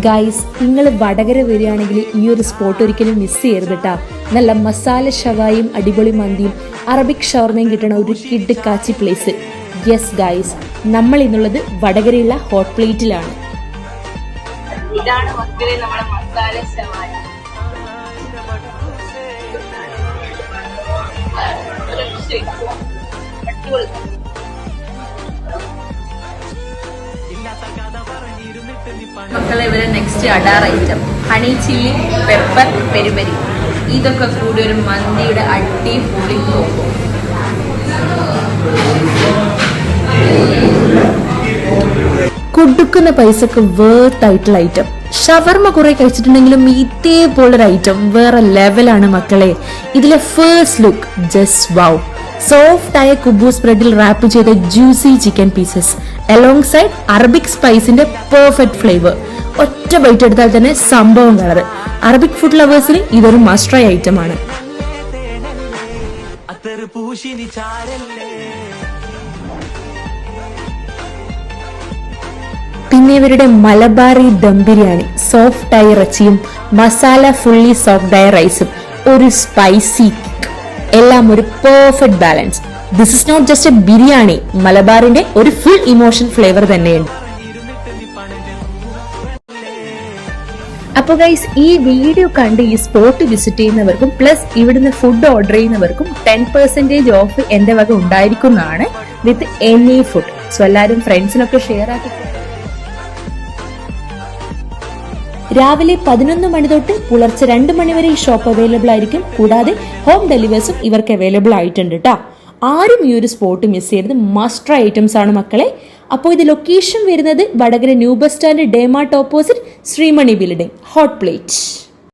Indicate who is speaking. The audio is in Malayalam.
Speaker 1: ഗൈസ്, നിങ്ങൾ വടകര വരികയാണെങ്കിൽ ഈ ഒരു സ്പോട്ട് ഒരിക്കലും മിസ് ചെയ്യരുത് കേട്ടോ. നല്ല മസാല ഷവായും അടിപൊളി മന്തിയും അറബിക് ഷവർമയും കിട്ടണ ഒരു കിഡ് കാച്ചി പ്ലേസ്. യെസ് ഗൈസ്, നമ്മൾ ഇന്നുള്ളത് വടകരയുള്ള ഹോട്ട് പ്ലേറ്റിലാണ്.
Speaker 2: ഇതാണ് മക്കളെ നമ്മുടെ മസാല ഷവായ. മക്കളെ, ഇവരെ നെക്സ്റ്റ് അഡാർ ഐറ്റം ഹണി ചില്ലി പെപ്പർ പെരിപെരി. ഇതൊക്കെ കൂടി ഒരു മന്തിയുടെ അടിപൊളി കോംബോ.
Speaker 1: കൊടുക്കുന്ന പൈസക്ക് വേർത്ത് ആയിട്ടുള്ള ഐറ്റം. ഷവർമ കുറെ കഴിച്ചിട്ടുണ്ടെങ്കിലും ഇതേപോലൊരു ഐറ്റം വേറെ ലെവലാണ് മക്കളെ. ഇതിലെ first look just wow. Soft ആയ കുബൂസ് ബ്രെഡിൽ റാപ്പ് ചെയ്ത juicy chicken pieces along side Arabic സ്പൈസിന്റെ പെർഫെക്റ്റ് ഫ്ലേവർ. ഒറ്റ ബൈറ്റ് എടുത്താൽ തന്നെ സംഭവം കളറ്. അറബിക് ഫുഡ് ലവേഴ്സിന് ഇതൊരു മസ്റ്റ് ട്രൈ ഐറ്റം ആണ്. പിന്നെ ഇവരുടെ മലബാറി ദം ബിരിയാണി, സോഫ്റ്റ് ആയ ഇറച്ചിയും മസാല ഫുള്ളി സോഫ്റ്റ് ആയ റൈസും ഒരു സ്പൈസി കിക്ക്, എല്ലാം ഒരു perfect balance. This is not just a biryani, മലബാറിന്റെ ഒരു ഫുൾ ഇമോഷൻ ഫ്ലേവർ തന്നെയുണ്ട്. അപ്പോൾ ഗൈസ്, ഈ വീഡിയോ കണ്ട് ഈ സ്പോട്ട് വിസിറ്റ് ചെയ്യുന്നവർക്കും പ്ലസ് ഇവിടുന്ന് ഫുഡ് ഓർഡർ ചെയ്യുന്നവർക്കും 10% ഓഫ് എന്റെ വക ഉണ്ടായിരിക്കുന്നതാണ് വിത്ത് എനി ഫുഡ്. സോ എല്ലാവരും ഫ്രണ്ട്സിനൊക്കെ ഷെയർ ആക്കി. രാവിലെ 11 മണി തൊട്ട് പുലർച്ചെ 2 മണി വരെ ഈ ഷോപ്പ് അവൈലബിൾ ആയിരിക്കും. കൂടാതെ ഹോം ഡെലിവേഴ്സും ഇവർക്ക് അവൈലബിൾ ആയിട്ടുണ്ട് കേട്ടോ. ആരും ഈ ഒരു സ്പോട്ട് മിസ് ചെയ്യരുത്. മസ്റ്റ് ട്രൈ ഐറ്റംസ് ആണ് മക്കളെ. അപ്പോൾ ഇത് ലൊക്കേഷൻ വരുന്നത് Vadakara new bus stand DMart opposite Shreemani building, hot plate.